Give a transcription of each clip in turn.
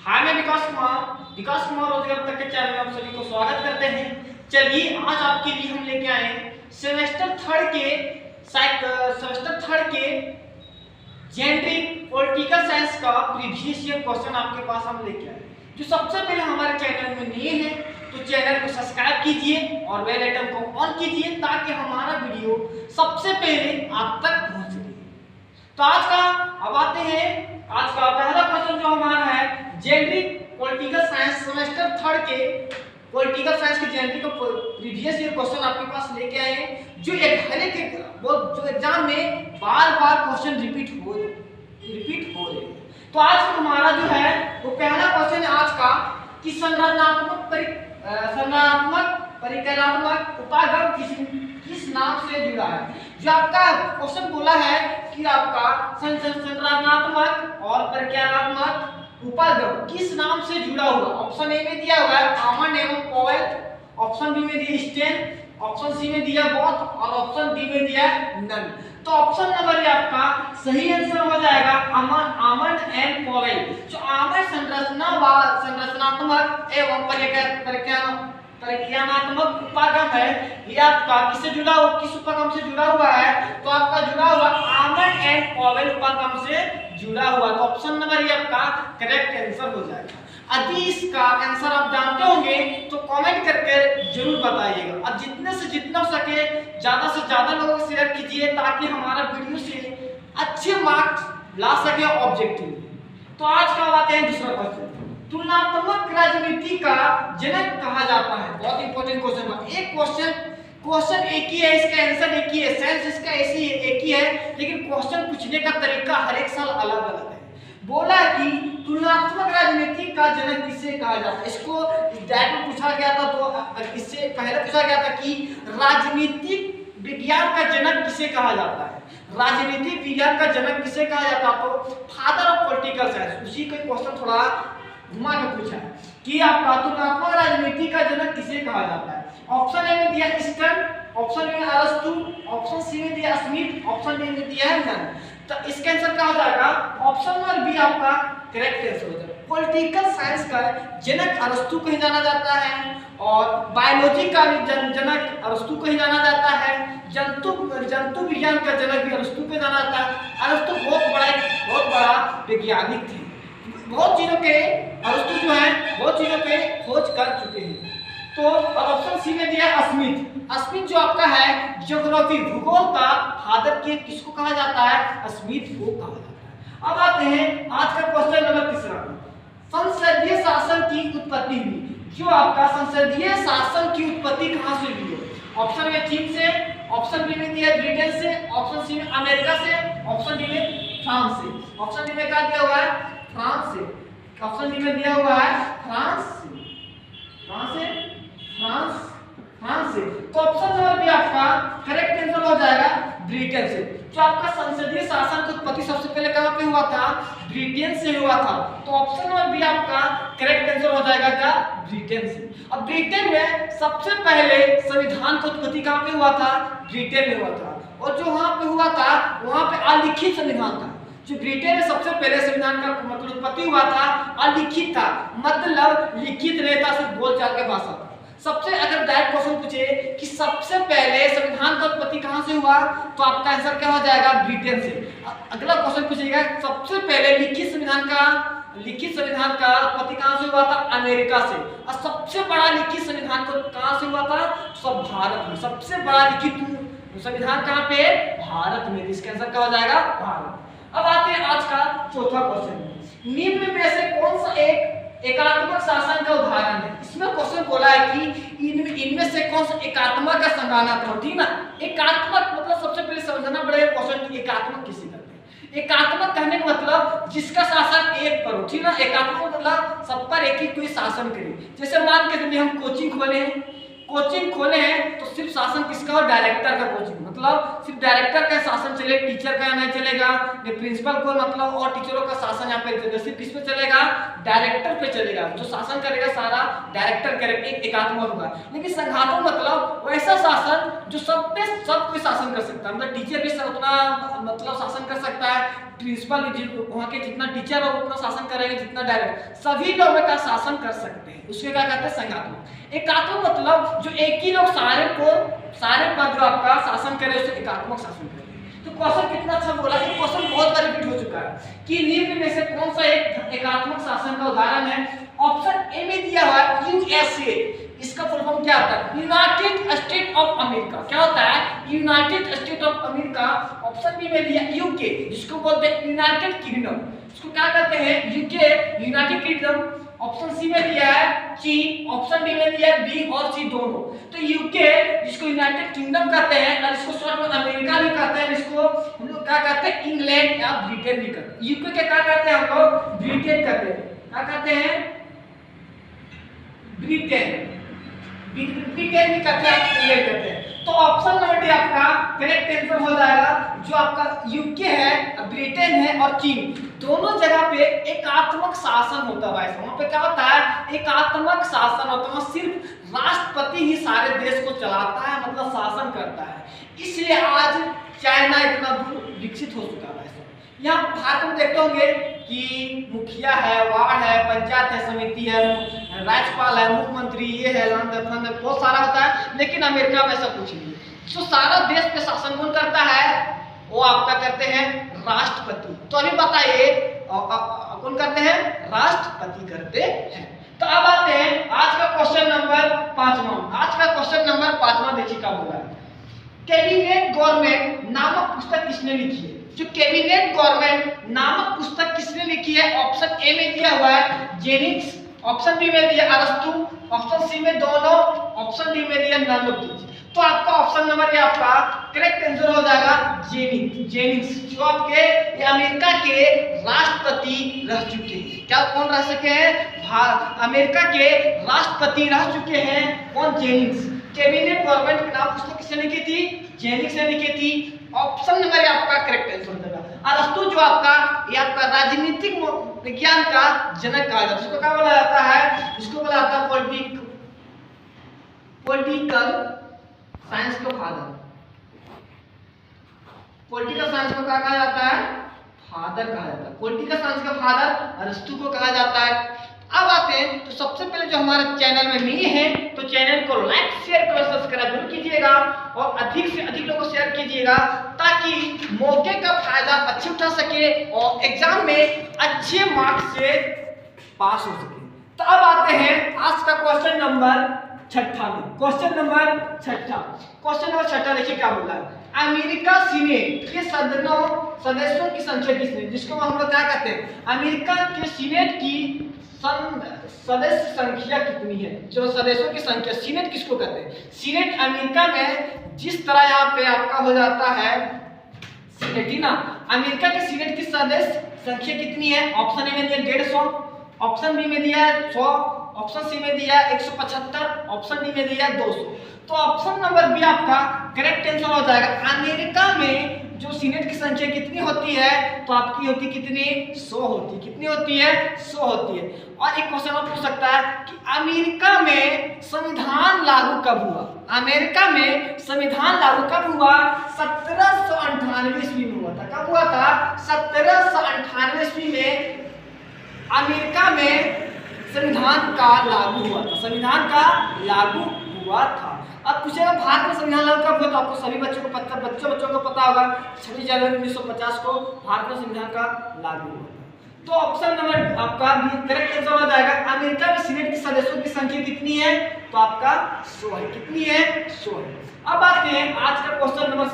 हाय, मैं विकास कुमार रोजगार तक के चैनल में आप सभी को स्वागत करते हैं। चलिए, आज आपके लिए हम लेके आए हैं सेमेस्टर थर्ड के जेनरिक पॉलिटिकल साइंस का प्रीवियस ईयर क्वेश्चन आपके पास हम लेके आए हैं। जो सबसे पहले हमारे चैनल में नए हैं तो चैनल को सब्सक्राइब कीजिए और बेल आइकन को ऑन कीजिए ताकि हमारा वीडियो सबसे पहले आप तक पहुंच सके। तो अब आते हैं आज का पहला क्वेश्चन जो हमारा है generic political science semester third के पॉलिटिकल साइंस के जेनरिक का प्रीवियस ईयर क्वेश्चन आपके पास लेके आए हैं जो जो एग्जाम में बार-बार क्वेश्चन रिपीट हो रहे हैं। तो आज का हमारा जो है वो पहला क्वेश्चन है आज का कि संरचनात्मक परिकल्पनात्मक उपागम किस नाम से जुड़ा है। जो आपका क्वेश्चन बोला है कि आपका संरचनात्मक और परिकल्पनात्मक उपागम किस नाम से जुड़ा हुआ। ऑप्शन ए में दिया हुआ है आमंड एवं पॉवेल, ऑप्शन बी में दिया स्टेन, ऑप्शन सी में दिया बॉथ और ऑप्शन डी में दिया नन। तो ऑप्शन नंबर ये आपका सही आंसर हो जाएगा आमंड एंड पॉवेल। जो आमंड संरचनात्मक एवं परिकल्पनात्मक उपागम है ये आपका किससे जुड़ा हुआ, किस उपागम से जुड़ा हुआ है। तो आपका जुड़ा हुआ आमंड एंड पॉवेल उपागम से जुड़ा हुआ। तो ऑप्शन नंबर ये आपका करेक्ट आंसर हो जाएगा। यदि इसका आंसर आप जानते होंगे तो कमेंट करके जरूर बताइएगा और जितने से जितना हो सके ज्यादा से ज्यादा लोगों को शेयर कीजिए ताकि हमारा वीडियो से अच्छे मार्क्स ला सके ऑब्जेक्टिव। तो आज का बात है दूसरा क्वेश्चन, तुलनात्मक राजनीति का जनक कहा जाता है। बहुत इंपॉर्टेंट क्वेश्चन है। एक क्वेश्चन एक ही है, इसका आंसर एक ही है, सेंस इसका ऐसी एक ही है, लेकिन क्वेश्चन पूछने का तरीका हर एक साल अलग अलग है। बोला कि तुलनात्मक राजनीति का जनक किसे कहा जाता है। इसको डायरेक्ट पूछा गया था। तो इससे पहले पूछा गया था कि राजनीतिक विज्ञान का जनक किसे कहा जाता है। राजनीतिक विज्ञान का जनक किसे कहा जाता है तो फादर ऑफ पॉलिटिकल साइंस। उसी का क्वेश्चन थोड़ा घुमा के पूछा है कि आपका तुलनात्मक राजनीति का जनक किसे कहा जाता है। ऑप्शन ए में दिया स्टर्न, ऑप्शन बी में अरस्तु, ऑप्शन सी में दिया स्मिथ, ऑप्शन डी में दिया है नन। तो इसका आंसर क्या हो जाएगा, ऑप्शन नंबर बी आपका करेक्ट आंसर हो जाएगा। पॉलिटिकल साइंस का जनक अरस्तु को ही जाना जाता है और बायोलॉजी का भी जनक अरस्तु को ही जाना जाता है। जंतु विज्ञान का जनक भी अरस्तु को जाना जाता है। अरस्तु बहुत बड़ा वैज्ञानिक थे। बहुत चीजों के अरस्तु जो है बहुत चीजों पे खोज कर चुके हैं। तो ऑप्शन सी में दिया स्मिथ जो आपका है ज्योग्राफी भूगोल का फादर के किसको कहा जाता है, स्मिथ को कहा जाता है। अब आते हैं आज का क्वेश्चन नंबर तीसरा, संसदीय शासन की उत्पत्ति हुई। जो आपका संसदीय शासन की उत्पत्ति कहां से हुई है। ऑप्शन में चीन से, ऑप्शन बी में दिया ब्रिटेन से, ऑप्शन सी में अमेरिका से, ऑप्शन डी में फ्रांस से। ऑप्शन डी में क्या दिया हुआ है, फ्रांस से। ऑप्शन डी में दिया हुआ है फ्रांस से। तो ऑप्शन नंबर बी आपका करेक्ट आंसर हो जाएगा ब्रिटेन से। जो आपका संसदीय शासन की उत्पत्ति सबसे पहले कहां पे हुआ था, ब्रिटेन से हुआ था। तो ऑप्शन नंबर बी आपका करेक्ट आंसर हो जाएगा क्या, ब्रिटेन से। अब ब्रिटेन में सबसे पहले संविधान की उत्पत्ति कहां पे हुआ था, ब्रिटेन में हुआ था। और जो वहां पे हुआ था वहां पे अलिखित संविधान था। जो ब्रिटेन में सबसे पहले संविधान का मतलब उत्पत्ति हुआ था अलिखित था, मतलब लिखित नहीं था, सिर्फ बोलचाल के भाषा था। सबसे अगर डायरेक्ट क्वेश्चन पूछे कि सबसे पहले संविधान का उत्पत्ति कहां से हुआ तो आपका आंसर क्या हो जाएगा, ब्रिटेन से। अगला क्वेश्चन पूछेगा सबसे पहले लिखित संविधान का उत्पत्ति कहां से हुआ था, अमेरिका से। और सबसे बड़ा लिखित संविधान को कहां से हुआ था, सब भारत में। सबसे बड़ा लिखित संविधान कहां पे, भारत में। इसका आंसर क्या हो जाएगा, भारत। अब आते हैं आज का चौथा क्वेश्चन, निम्न में से कौन सा एक एकात्मक शासन का उदाहरण है। इसमें क्वेश्चन बोला है कि इनमें से कौन सा एकात्मक का संज्ञानात्मक, ठीक ना। एकात्मक मतलब सबसे पहले समझना पड़ेगा क्वेश्चन की एकात्मक किसे कहते हैं। एकात्मक कहने का मतलब जिसका शासन एक पर हो, ठीक ना। एकात्मक मतलब सब पर एक ही कोई शासन करे। जैसे मान के चलिए हम कोचिंग खोले हैं, कोचिंग खोले हैं तो सिर्फ शासन किसका हो, डायरेक्टर का कोचिंग, मतलब सिर्फ डायरेक्टर का शासन चले, टीचर का नहीं चलेगा, ये प्रिंसिपल को मतलब और टीचरों का शासन यहाँ पे चलेगा, सिर्फ किस पे चलेगा, डायरेक्टर पे चलेगा, जो शासन करेगा सारा डायरेक्टर करेगा, एक एकात्मक होगा। लेकिन संघात्मक मतलब वैसा शासन जो सब पे सब कोई शासन कर सकता है, मतलब टीचर भी उतना मतलब शासन कर सकता है, प्रिंसिपल वहाँ के जितना टीचर हो उतना शासन करेंगे जितना डायरेक्टर, सभी लोगों का शासन कर सकते हैं, उसके क्या कहते हैं, संघात्मक। एकात्मक मतलब जो एक ही लोग सारे पर जो आपका शासन करे उसे एकात्मक शासन करे। तो क्वेश्चन कितना अच्छा बोला, ये क्वेश्चन बहुत बार रिपीट हो चुका है कि निम्न में से कौन सा एक एकात्मक शासन का उदाहरण है। ऑप्शन ए में दिया हुआ है यूएसए, इसका फुल फॉर्म क्या होता है, यूनाइटेड स्टेट ऑफ अमेरिका। क्या होता है, United State of America. Option B में दिया यूके, जिसको बोलते हैं यूनाइटेड किंगडम, इसको क्या कहते हैं, UK United Kingdom. Option C में दिया है चीन, ऑप्शन डी में दिया है बी और सी दोनों। तो यूके जिसको यूनाइटेड किंगडम कहते हैं और इसको शॉर्ट में अमेरिका भी कहते हैं, इसको हम लोग क्या कहते हैं, इंग्लैंड या ब्रिटेन भी कहते हैं। यूके के क्या कहते हैं हम लोग, ब्रिटेन कहते हैं, क्या कहते हैं, ब्रिटेन, ब्रिटेन भी कहते हैं, इंग्लैंड कहते हैं। तो ऑप्शन नंबर डी आपका करेक्ट आंसर हो जाएगा। जो आपका यूके है, ब्रिटेन है और चीन, दोनों जगह पे एकात्मक शासन होता है। वहां पे क्या होता है, एकात्मक शासन होता है, सिर्फ राष्ट्रपति ही सारे देश को चलाता है, मतलब शासन करता है। इसलिए आज चाइना इतना दूर विकसित हो चुका है। यहाँ भारत में देखते होंगे कि मुखिया है, वार्ड है, पंचायत है, समिति है, राज्यपाल है, मुख्यमंत्री, ये है, बहुत सारा होता है। लेकिन अमेरिका में ऐसा कुछ नहीं है। जो सारा देश पे शासन कौन करता है, वो आपका करते हैं राष्ट्रपति। तो अभी बताइए कौन करते हैं, राष्ट्रपति करते हैं। तो अब आते हैं आज का क्वेश्चन नंबर 5वां। आज का क्वेश्चन नंबर 5वां देखिए क्या बोला है। कैबिनेट गवर्नमेंट नामक पुस्तक किसने लिखी है। जो कैबिनेट गवर्नमेंट नामक पुस्तक किसने लिखी है। ऑप्शन ए में दिया हुआ है जेनिक्स, ऑप्शन बी में दिया अरस्तु, ऑप्शन सी में दोनों, ऑप्शन डी में दिया नन ऑफ दीज। तो आपका ऑप्शन नंबर ये आपका करेक्ट आंसर हो जाएगा जेनिक्स, जो आपके ये अमेरिका के राष्ट्रपति रह चुके हैं। क्या कौन रह सके हैं, अमेरिका के राष्ट्रपति रह चुके हैं, कौन, जेनिक्स। कैबिनेट गवर्नमेंट के नाम पुस्तक किसने लिखी थी, जेनिक्स ने लिखी थी। ऑप्शन नंबर ये आपका करेक्ट आंसर हो जाएगा। अरस्तु जो आपका ये आपका राजनीतिक विज्ञान का जनक कहा जाता है। इसको क्या बोला जाता है, इसको बोला जाता है पॉलिटिकल साइंस का फादर। पॉलिटिकल साइंस को क्या कहा जाता है, फादर कहा जाता है। पॉलिटिकल साइंस का फादर अरस्तु को कहा जाता है। अब आते हैं तो सबसे पहले जो हमारे चैनल में नए हैं तो चैनल को लाइक शेयर करो सब्सक्राइब जरूर कीजिएगा और अधिक से अधिक लोगों को शेयर कीजिएगा ताकि मौके का फायदा अच्छे उठा सके और एग्जाम में अच्छे मार्क्स से पास हो सके। तो अब आते हैं आज का क्वेश्चन नंबर 6 में। क्वेश्चन नंबर 6 देखिए क्या बोला है। अमेरिका सीनेट के सदस्यों की संख्या कितनी, जिसको हम लोग क्या कहते हैं, अमेरिका के सीनेट की सदस्य संख्या कितनी है। जो सदस्यों की संख्या, सीनेट किसको कहते हैं, सीनेट अमेरिका में जिस तरह यहाँ पे आपका हो जाता है सीनेट ना, अमेरिका के सीनेट की सदस्य संख्या कितनी है। ऑप्शन ए में दिया 150, ऑप्शन बी में दिया 100, ऑप्शन सी में दिया 175, ऑप्शन डी में दिया 200। तो ऑप्शन नंबर बी आपका करेक्ट आंसर हो जाएगा। अमेरिका में जो सीनेट की संख्या कितनी होती है, तो आपकी होती कितनी, 100 होती। कितनी होती है, 100 होती है। और एक क्वेश्चन और पूछ सकता है कि अमेरिका में संविधान लागू कब हुआ। अमेरिका में संविधान लागू कब हुआ, 1798 ईस्वी में हुआ था। कब हुआ था, 1798 ईस्वी में अमेरिका में संविधान का लागू हुआ था। संविधान का लागू हुआ था। अब पूछेगा भारत में संविधान लागू कब हुआ, तो आपको सभी बच्चों को पता होगा 26 जनवरी 1950 को भारत में संविधान का लागू हुआ था। तो ऑप्शन नंबर आपका भी करेक्ट आंसर हो जाएगा। अमेरिका में सीनेट के सदस्यों की संख्या कितनी है, तो आपका 100 है। कितनी है, 100 है। अब आते हैं आज का क्वेश्चन नंबर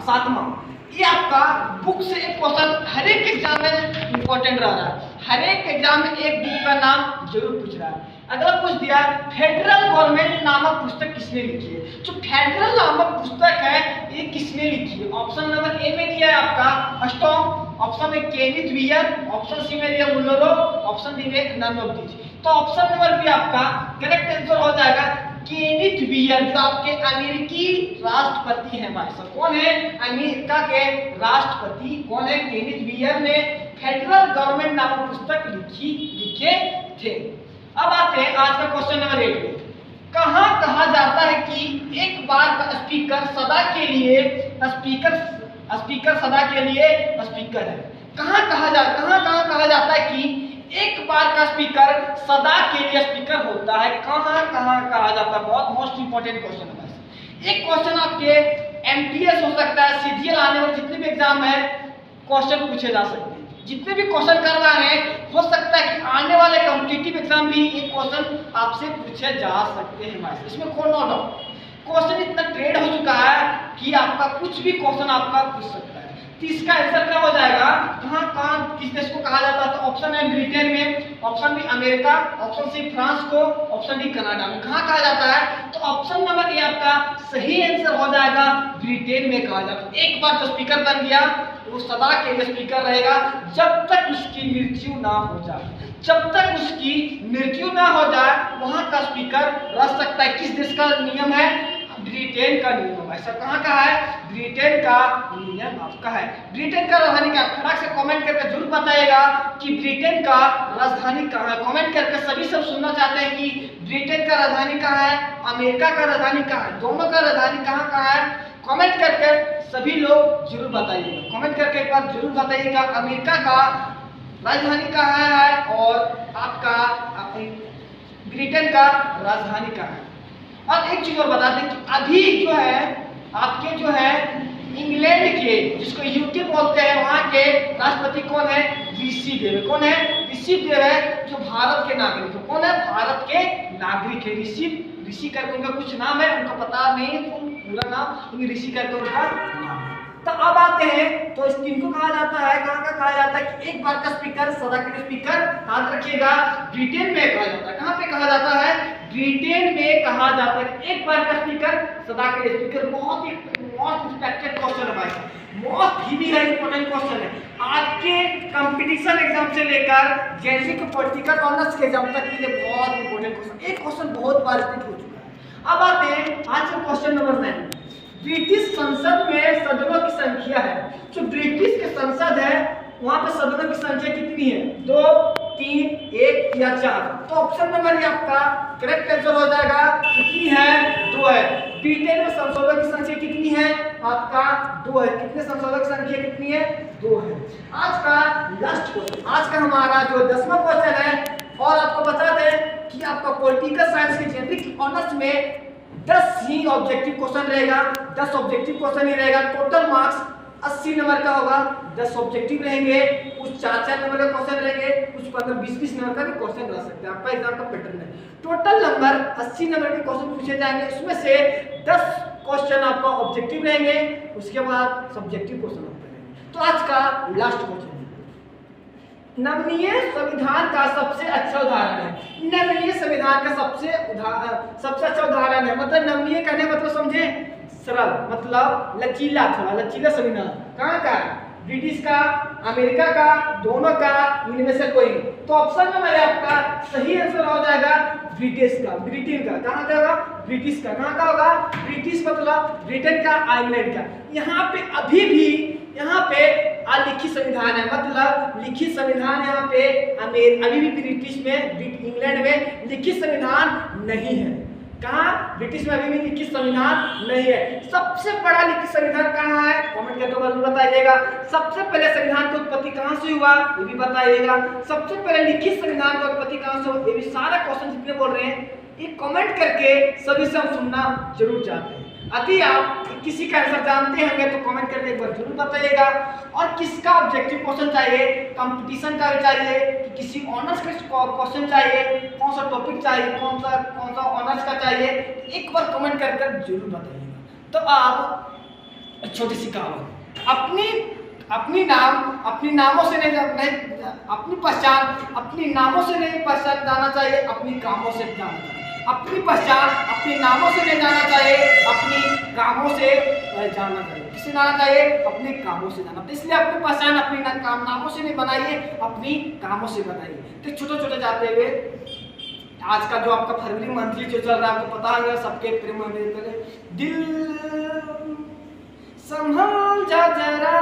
7वां। ये आपका बुक से एक क्वेश्चन हर एक एग्जाम में इंपॉर्टेंट रह रहा है। हर एक एग्जाम में एक बुक का नाम जरूर पूछ रहा है। अगला पूछ दिया फेडरल गवर्नमेंट नामक पुस्तक किसने लिखी है। जो फेडरल नामक पुस्तक है ये किसने लिखी है। ऑप्शन नंबर ए में दिया है आपका स्टॉम, ऑप्शन में केनिथ वियर, ऑप्शन सी में दिया मुनरो, ऑप्शन डी में नन ऑफ दीज। तो ऑप्शन नंबर बी आपका करेक्ट आंसर हो जाएगा केनिथ वियर, जो आपके अमेरिकी राष्ट्रपति हैं भाई साहब। कौन है? अमेरिका के राष्ट्रपति कौन है? केनिथ वियर ने फेडरल गवर्नमेंट नामक पुस्तक लिखे थे। अब आते हैं आज का क्वेश्चन नंबर 8 पे। कहाँ कहा जाता है कि एक बार का स्पीकर सदा के लिए स्पीकर सदा के लिए स्पीकर है? कहाँ कहा जाता है कि एक बार का स्पीकर सदा के लिए स्पीकर होता है? कहाँ कहा जाता है? बहुत मोस्ट इंपोर्टेंट क्वेश्चन है भाई। एक क्वेश्चन आपके एमटीएस हो सकता है, सीजीएल आने वाले जितने भी एग्जाम है क्वेश्चन पूछे जा सकते हैं। जितने भी क्वेश्चन कर रहे हैं हो सकता है कि आने वाले कॉम्पिटिटिव एग्जाम भी एक क्वेश्चन आपसे पूछे जा सकते हैं भाई, इसमें कोई नो डाउट। क्वेश्चन इतना ट्रेड हो चुका है कि आपका कुछ भी क्वेश्चन आपका पूछ सकता है। तो इसका आंसर क्या हो जाएगा? कहाँ किस देश को कहा जाता है? तो ऑप्शन है ब्रिटेन में, option B America, option C France को, ऑप्शन डी कनाडा में। कहाँ कहा जाता है? तो ऑप्शन नंबर ए आपका सही आंसर हो जाएगा, ब्रिटेन में कहा जाता है। एक बार जो स्पीकर बन गया वो सदा के लिए स्पीकर रहेगा जब तक उसकी मृत्यु ना हो जाए। जब तक उसकी मृत्यु ना हो जाए वहां का स्पीकर रह सकता है। किस देश का नियम है? ब्रिटेन का नियम है। ऐसा कहाँ का है? ब्रिटेन का नियम आपका है। ब्रिटेन का राजधानी क्या? फटाक से कमेंट करके जरूर बताइएगा कि ब्रिटेन का राजधानी कहाँ है। कमेंट करके सभी सब सुनना चाहते हैं कि ब्रिटेन का राजधानी कहाँ है, अमेरिका का राजधानी कहाँ है, दोनों का राजधानी कहाँ है। कमेंट करके सभी लोग जरूर बताइएगा। कमेंट करके एक बार जरूर बताइएगा अमेरिका का राजधानी कहाँ है और आपका ब्रिटेन का राजधानी कहाँ है। और एक चीज और बता दें कि अभी जो है आपके जो है इंग्लैंड के, जिसको यूके बोलते हैं, वहाँ के राष्ट्रपति कौन है? ऋषि देव। कौन है? ऋषि देव है, जो भारत के नागरिक है। कौन है? भारत के नागरिक है। ऋषि करके उनका कुछ नाम है, उनका पता नहीं है पूरा नाम, ऋषि करके उनका नाम है। तो अब आते हैं तो इस तीन को कहा जाता है, कहाँ का कहा जाता है कि एक बार का स्पीकर सदा के लिए स्पीकर, याद रखिएगा ब्रिटेन में कहा जाता है। कहाँ पे कहा जाता है? ब्रिटेन में कहा जाता है एक बार का स्पीकर सदा के लिए स्पीकर। बहुत ही मोस्ट रिस्पेक्टेड क्वेश्चन है भाई, मोस्ट ही है इंपॉर्टेंट क्वेश्चन है। आज के कंपटीशन एग्जाम से लेकर जैसे कि पॉलिटिकल ऑनर्स के एग्जाम तक के लिए बहुत इंपॉर्टेंट क्वेश्चन। एक क्वेश्चन बहुत बार रिपीट हो चुका है। अब आते हैं आज का क्वेश्चन नंबर 9। ब्रिटिश संसद में सदनों की संख्या है। जो ब्रिटिश के संसद है वहां पे सदनों की संख्या कितनी है? 2, 3, 1 या 4। तो ऑप्शन नंबर ये आपका करेक्ट आंसर हो जाएगा। कितनी है? 2 है। ब्रिटेन में संसदों की संख्या कितनी है? आपका 2 है। कितने संसदों की संख्या कितनी है? 2 है। आज का लास्ट क्वेश्चन, आज का हमारा जो 10वां क्वेश्चन है। और आपको बता दें कि आपका पॉलिटिकल साइंस के जेनरिक ऑनर्स में 10 ही ऑब्जेक्टिव क्वेश्चन रहेगा। 10 ऑब्जेक्टिव क्वेश्चन ही रहेगा। टोटल मार्क्स 80 नंबर का होगा। 10 ऑब्जेक्टिव रहेंगे, कुछ 4-4 नंबर का क्वेश्चन रहेंगे, कुछ 15-20 नंबर का भी क्वेश्चन रह सकते हैं। आपका एग्जाम का पैटर्न है। टोटल नंबर 80 नंबर के क्वेश्चन पूछे जाएंगे। उसमें से 10 क्वेश्चन आपका ऑब्जेक्टिव रहेंगे, उसके बाद सब्जेक्टिव क्वेश्चन आपके रहेंगे। तो आज का लास्ट क्वेश्चन, नमनीय संविधान का सबसे अच्छा उदाहरण है। नमनीय संविधान का सबसे अच्छा उदाहरण है। मतलब नमनीय कहने मतलब समझे सरल, मतलब लचीला, थोड़ा लचीला संविधान। कहाँ का? ब्रिटिश का, अमेरिका का, दोनों का, इनमें से कोई। तो ऑप्शन नंबर आपका सही आंसर हो जाएगा ब्रिटिश का, ब्रिटेन का। कहाँ का होगा? ब्रिटिश का। कहाँ का होगा? ब्रिटिश मतलब ब्रिटेन का, आयरलैंड का। यहाँ पे अभी भी यहाँ पे अलिखित संविधान है, मतलब लिखित संविधान यहाँ पे अभी भी ब्रिटिश में, इंग्लैंड में लिखित संविधान नहीं है। कहाँ? ब्रिटिश में अभी भी लिखित संविधान नहीं है। सबसे बड़ा लिखित संविधान कहाँ है? कमेंट करके जरूर बताइएगा। सबसे पहले संविधान की उत्पत्ति कहाँ से हुआ ये भी बताइएगा। सबसे पहले लिखित संविधान की उत्पत्ति कहाँ से हुआ ये भी, सारा क्वेश्चन जितने बोल रहे हैं ये कमेंट करके सभी से हम सुनना जरूर चाहते हैं। यदि आप किसी का आंसर जानते होंगे तो कमेंट करके एक बार जरूर बताइएगा। और किसका ऑब्जेक्टिव क्वेश्चन चाहिए, कंपटीशन का भी चाहिए, किसी ऑनर्स का क्वेश्चन चाहिए, कौन सा टॉपिक चाहिए, कौन सा ऑनर्स का चाहिए, एक बार कमेंट करके जरूर बताइएगा। तो आप छोटी सी कहावत, अपनी नामों से नहीं अपनी पहचान अपनी नामों से नहीं पहचान जाना चाहिए, अपनी कामों से जानना चाहिए। अपनी पहचान अपने नामों से नहीं जाना चाहिए, अपनी कामों से जानना चाहिए। किससे जाना चाहिए? अपने कामों से जाना। तो इसलिए अपनी पहचान अपनी नामों से नहीं बनाइए, अपनी कामों से बनाइए। तो छोटे छोटे जाते हुए आज का जो आपका फरवरी मंथली जो चल रहा है आपको पता है सबके प्रेम में दिल संभल जा जरा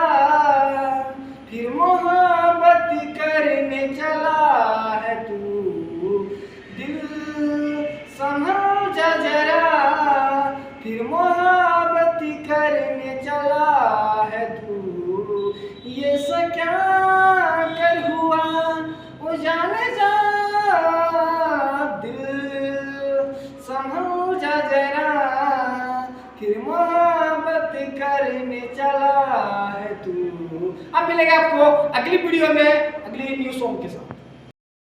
फिर मोहब्बत करने चला है तू दिल संभल जा जरा फिर मोहब्बत करने चला है तू ये सब क्या कर हुआ वो जाने जा संभल जा जरा फिर मोहब्बत करने चला है तू। अब मिलेगा आपको अगली वीडियो में अगली न्यू सॉन्ग के साथ।